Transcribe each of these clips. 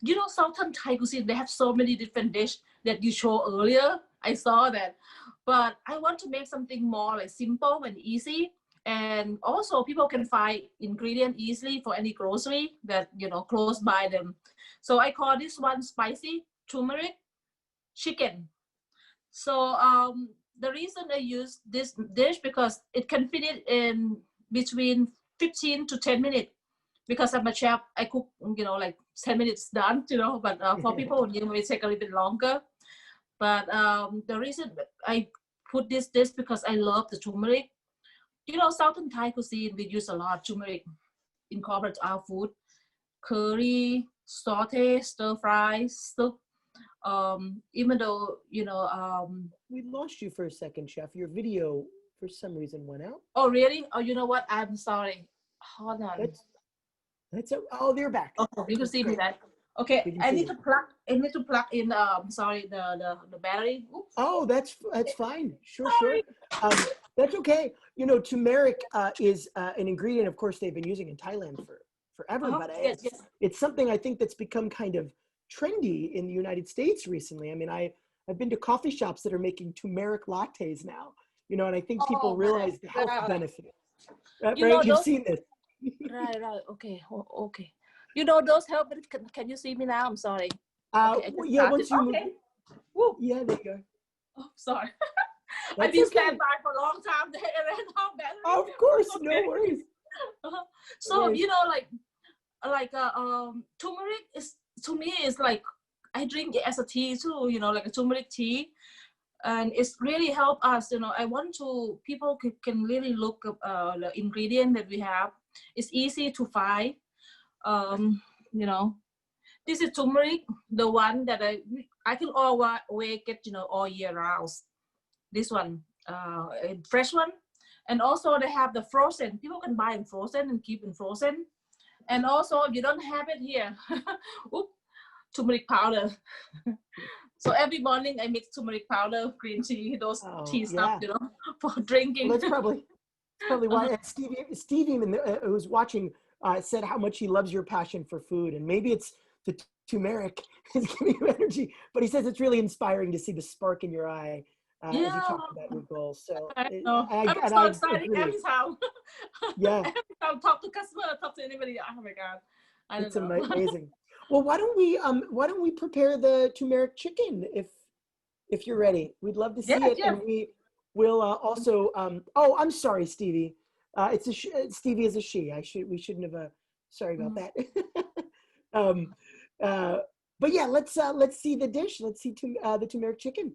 you know, Southern Thai cuisine, they have so many different dishes that you show earlier. I saw that, but I want to make something more like simple and easy. And also people can find ingredient easily for any grocery that, you know, close by them. So I call this one spicy turmeric chicken. So the reason I use this dish because it can fit it in between 15 to 10 minutes. Because I'm a chef, I cook, you know, like 10 minutes done, you know, but for people, you know, it take a little bit longer. But the reason I put this dish because I love the turmeric. You know, Southern Thai cuisine, we use a lot of turmeric incorporated our food. Curry, saute, stir fry, soup. Even though, you know, we lost you for a second, Chef. Your video, for some reason, went out. Oh, really? Oh, you know what? I'm sorry. Hold on. Oh, they're back. Oh, you can see me that. Okay, I need to plug in sorry, the battery. Oops. Oh, that's fine. Sure. That's okay. You know, turmeric is an ingredient, of course, they've been using in Thailand forever, but it's something I think that's become kind of trendy in the United States recently. I mean, I've been to coffee shops that are making turmeric lattes now, you know, and I think people realize the health benefits. Right? You've seen this. Right. Okay. Okay. You know those help. Can you see me now? I'm sorry. Okay, yeah. Once you move. Woo. Yeah, there you go. Oh, sorry. I've been standing by for a long time. Of course, okay. No worries. So you know, like turmeric is to me is like I drink it as a tea too. You know, like a turmeric tea. And it's really helped us, you know. I want to, people can really look up the ingredient that we have. It's easy to find. You know, this is turmeric, the one that I can always get, you know, all year round. This one, fresh one. And also they have the frozen. People can buy in frozen and keep in frozen. And also you don't have it here. Oops, turmeric powder. So every morning I mix turmeric powder, green tea, those tea stuff, you know, for drinking. Well, that's probably why Stevie who's watching said how much he loves your passion for food, and maybe it's the turmeric is giving you energy, but he says it's really inspiring to see the spark in your eye as you talk about your goals. So I'm so excited every time. Yeah. Every time I talk to customer, talk to anybody. Oh my God. It's amazing. Well, why don't we prepare the turmeric chicken if you're ready? We'd love to see it, and we will also. Oh, I'm sorry, Stevie. It's a Stevie is a she. We shouldn't have. Sorry about that. But yeah, let's see the dish. Let's see the turmeric chicken.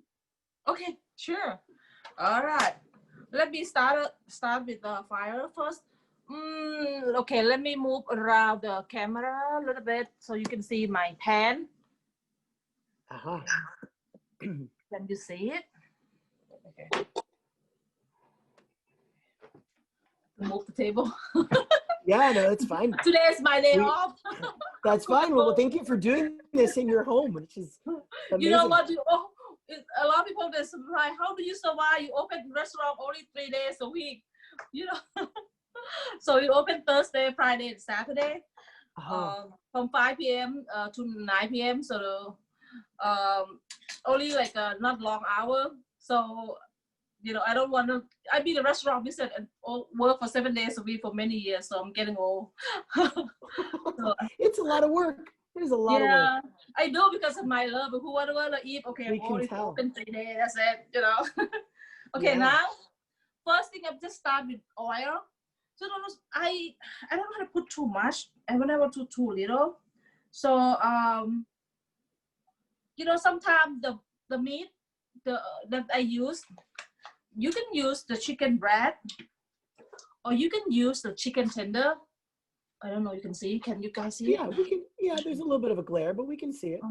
Okay, sure. All right. Let me start with the fire first. Okay, let me move around the camera a little bit so you can see my pan. Can you see it? Okay. Move the table. Yeah, no, that's fine. Today is my day off. That's fine. Well, thank you for doing this in your home, which is amazing. You know what? A lot of people are surprised. How do you survive? You open restaurant only 3 days a week. You know. So we open Thursday, Friday, and Saturday from 5 p.m. To 9 p.m. So only like a not long hour. So, you know, I don't want to. I've been in a restaurant business and work for 7 days a week for many years. So I'm getting old. So, it's a lot of work. There's a lot of work. Yeah, I do because of my love. Who want to eat? Okay, I'm only open 3 days. That's it. You know. Okay, now first thing I'm just start with oil. So I don't want to put too much. I don't want to too little. So you know, sometimes the meat that I use, you can use the chicken breast, or you can use the chicken tender. I don't know. You can see. Can you guys see? Yeah, we can. Yeah, there's a little bit of a glare, but we can see it.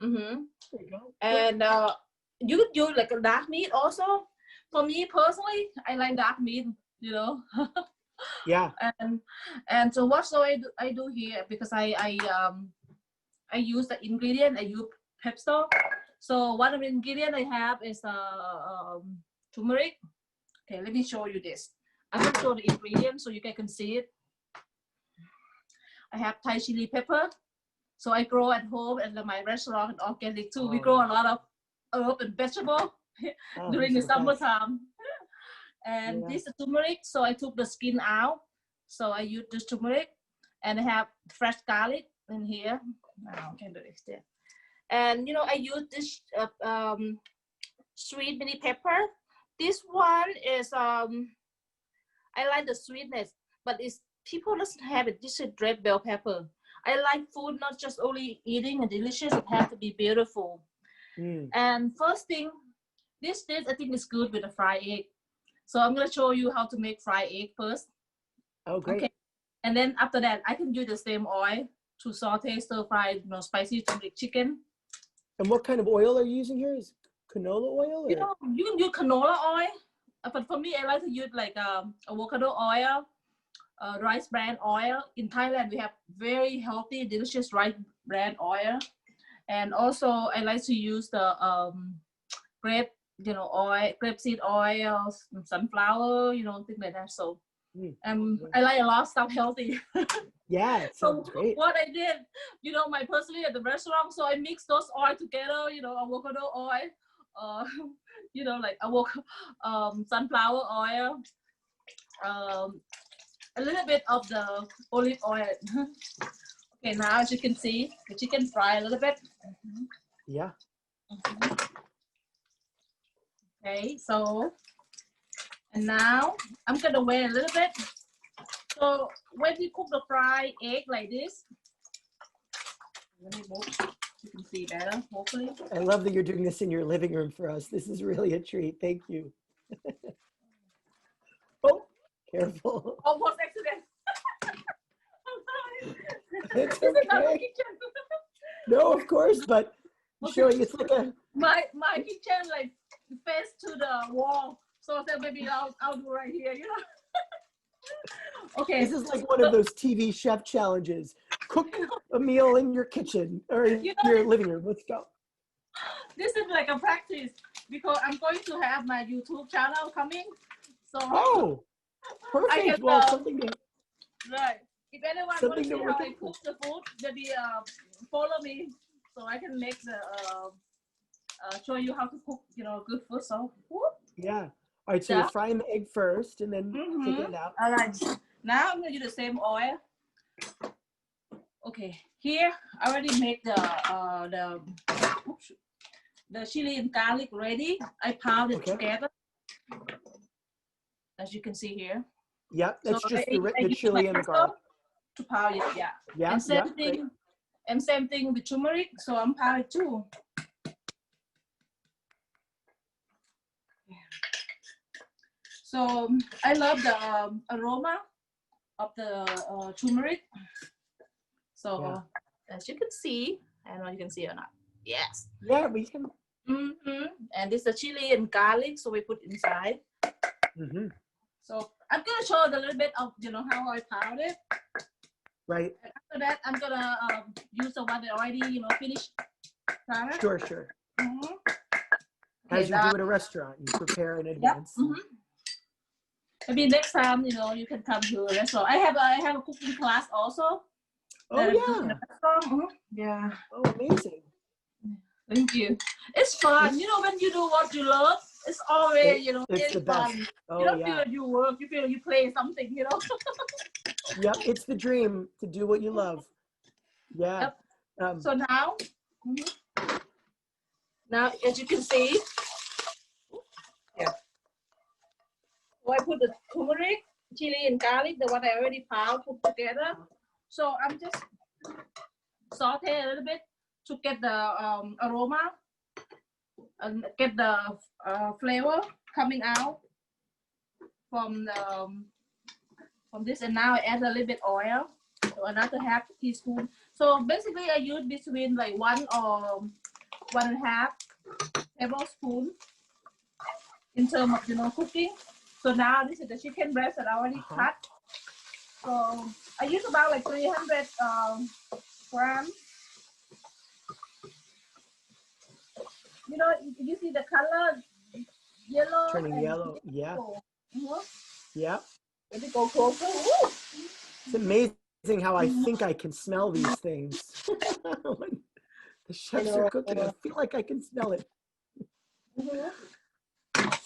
There you go. And you could use like a dark meat also. For me personally, I like dark meat. You know. Yeah. And so what I do here, because I use the ingredient. I use pesto. So one of the ingredients I have is turmeric. Okay, let me show you this. I'm gonna show the ingredients so you guys can see it. I have Thai chili pepper, So I grow at home and my restaurant organic too. We grow a lot of herb and vegetable during the summertime. And this is turmeric. So I took the skin out. So I use this turmeric, and I have fresh garlic in here. Now I can do this there. And I use this sweet mini pepper. This one is I like the sweetness, but it's people doesn't have it. This is red bell pepper. I like food not just only eating and delicious, it has to be beautiful. And first thing, this dish I think is good with a fried egg. So I'm gonna show you how to make fried egg first. Oh, great. Okay. And then after that, I can use the same oil to saute, stir fry, spicy turmeric chicken. And what kind of oil are you using here? Is canola oil? Or? You can use canola oil, but for me, I like to use like avocado oil, rice bran oil. In Thailand, we have very healthy, delicious rice bran oil, and also I like to use the grape, oil, grapeseed oil, sunflower, things like that. So, I like a lot of stuff healthy. Yeah, it sounds great. What I did, my personally at the restaurant, so I mix those oil together, avocado oil, like avocado, sunflower oil, a little bit of the olive oil. Okay, now as you can see, the chicken fry a little bit. Yeah. Okay, so, and now I'm gonna wait a little bit. So when you cook the fried egg like this, let me move. You can see better, hopefully. I love that you're doing this in your living room for us. This is really a treat. Thank you. Oh, careful. Almost accident. It's okay. No, of course, but showing it's like a my kitchen like face to the wall. So then maybe I'll do right here, Okay. This is like one of those TV chef challenges. Cook a meal in your kitchen or in your living room. Let's go. This is like a practice because I'm going to have my YouTube channel coming. So perfect. Well, something to right. If anyone wants to see how I cook the food, maybe follow me so I can make the show you how to cook, good food. So yeah. All right, so you're frying the egg first and then taking it out. All right. Now I'm gonna use the same oil. Okay, here I already made the chili and garlic ready. I pounded it together, as you can see here. Yeah, that's so just the chili and the garlic. To pound it, yeah. Yeah. And same thing with turmeric. So I'm pounding too. So I love the aroma of the turmeric. So as you can see, I don't know if you can see or not. Yes. Yeah, we can. And this is the chili and garlic, so we put inside. So I'm gonna show a little bit of how I pound it. Right. And after that, I'm gonna use the one that already finished. Sure. As you do at a restaurant, you prepare in advance. Maybe next time, you can come to a restaurant. I have a cooking class also. Oh yeah. Yeah. Oh, amazing. Thank you. It's fun. When you do what you love, it's always, it's the best. Fun. Oh, you don't feel like you work. You feel you play something, Yep, it's the dream to do what you love. Yeah. Yep. So now, as you can see, so I put the turmeric, chili, and garlic, the one I already pounded, put together. So I'm just saute a little bit to get the aroma and get the flavor coming out from this. And now I add a little bit oil, so another half teaspoon. So basically, I use between like 1 or 1.5 tablespoon in terms of cooking. So now this is the chicken breast that I already cut. So I use about like 300 grams. You see the color, yellow. Turning yellow, yeah. Yeah. Let me go closer. It's amazing how I think I can smell these things. The chefs are cooking. I feel like I can smell it.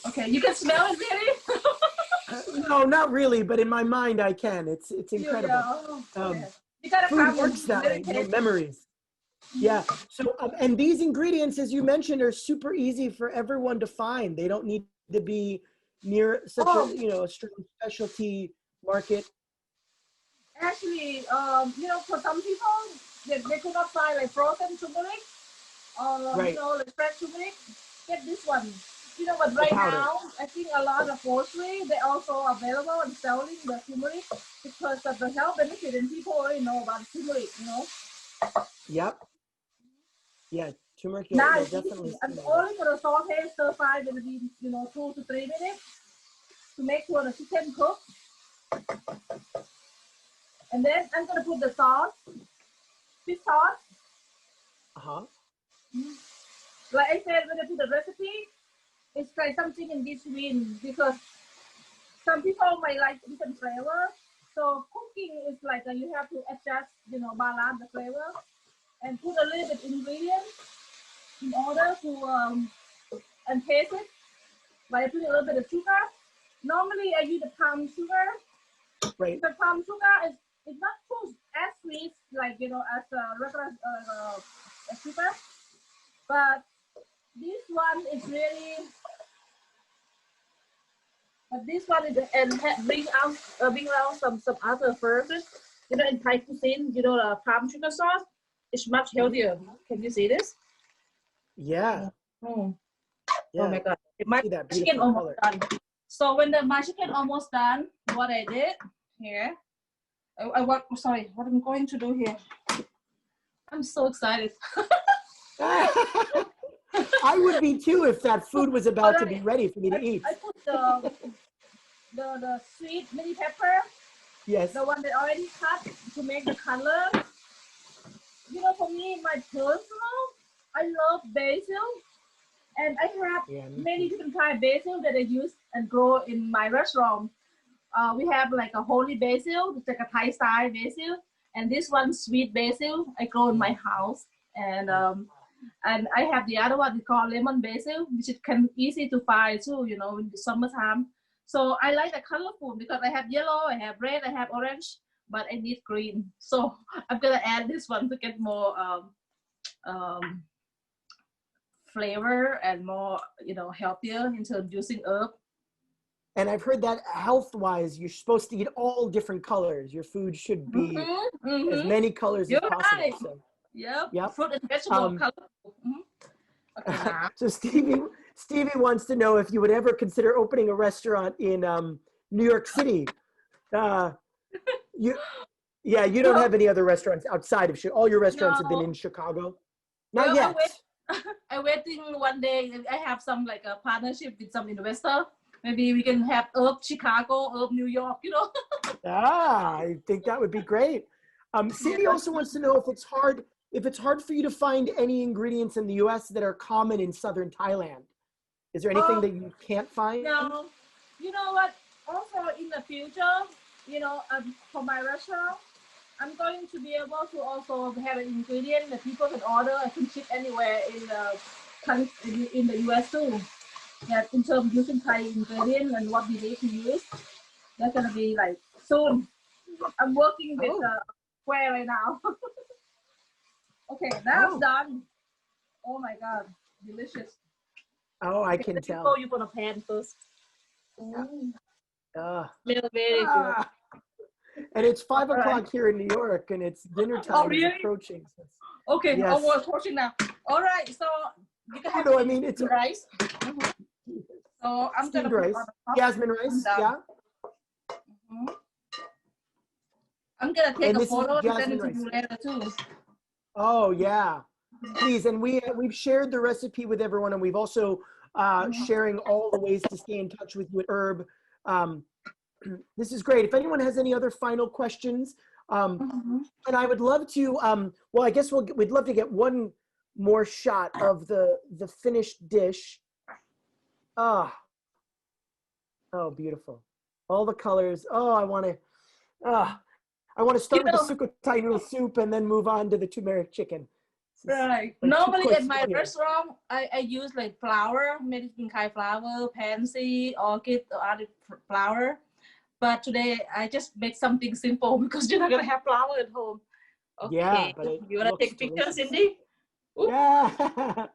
Okay, you can smell it, really? No, not really, but in my mind I can. It's incredible. You gotta Food works that way, you know, memories. Yeah. So, and these ingredients, as you mentioned, are super easy for everyone to find. They don't need to be near such a, you know, a strong specialty market. Actually, you know, for some people, they could not find like frozen turmeric or, you know, like fresh turmeric. Get this one. You know, but right now, I think a lot of grocery, they're also available and selling the turmeric because of the health benefit and people already know about turmeric, you know. Yep. Yeah, turmeric, Now you'll it's definitely easy. I'm see only going to saute stir fry within, you know, 2 to 3 minutes to make sure the chicken cooks. And then I'm going to put the sauce, fish sauce. Like I said, when I put the recipe, it's like something in between because some people might like different flavor. So cooking is like you have to adjust, you know, balance the flavor and put a little bit ingredients in order to and taste it. Like I put a little bit of sugar. Normally I use the palm sugar. Right. The palm sugar is not too as sweet like, you know, as a regular sugar, but this one is really. But this one is and bring out some other flavors. You know, in Thai cuisine, you know, the palm sugar sauce is much healthier. Can you see this? Yeah. Oh, Yeah. oh my God! My chicken almost done. So when my chicken almost done, what I did here, sorry, what I'm going to do here. I'm so excited. I would be too if that food was about to be ready for me to eat. I put the sweet mini pepper. Yes. The one that already cut to make the color. You know, for me, my personal, I love basil. And I have many different kind of basil that I use and grow in my restaurant. We have like a holy basil, it's like a Thai style basil. And this one sweet basil I grow in my house. And I have the other one we call lemon basil, which it can easy to find too, you know, in the summertime. So I like the colorful because I have yellow, I have red, I have orange, but I need green. So I'm gonna add this one to get more flavor and more, you know, healthier instead of using herb. And I've heard that health-wise, you're supposed to eat all different colors. Your food should be as many colors as possible. Right. So. Yep. Fruit and vegetable colorful. Okay, so Stevie wants to know if you would ever consider opening a restaurant in New York City. You don't have any other restaurants outside of Chicago. All your restaurants have been in Chicago. Not yet. I'm waiting one day. I have some like a partnership with some investor. Maybe we can have herb Chicago, herb New York, you know. I think that would be great. Cindy also wants to know if it's hard for you to find any ingredients in the US that are common in southern Thailand. Is there anything that you can't find? No. You know what? Also in the future, you know, for my restaurant, I'm going to be able to also have an ingredient that people can order. I can ship anywhere in the US too. Yeah, in terms of using Thai ingredients and what we need to use, that's gonna be like soon. I'm working with Square right now. Okay, now it's done. Oh my God, delicious. Oh, I can tell. Throw you on a pan first. Smell very good. And it's 5 o'clock here in New York, and it's dinner time is approaching. Okay, we're approaching now. All right, so you can have it's rice. So I'm gonna put rice. Jasmine rice, yeah. I'm gonna take a photo and send it to you later too. Oh yeah, please. And we've shared the recipe with everyone, and we've also sharing all the ways to stay in touch with you at Herb. This is great. If anyone has any other final questions, and I would love to. Well, I guess we'd love to get one more shot of the finished dish. Oh, beautiful. All the colors. Oh, I want to. I want to start with the know, sukhothai noodle soup and then move on to the turmeric chicken. right. Like Normally at my here. restaurant, I use like flower, medicine Thai flower, pansy, orchid, or other flower. But today I just make something simple because you're not gonna have flour at home. Yeah, Okay, but it you wanna looks take pictures, delicious. Cindy? Yeah.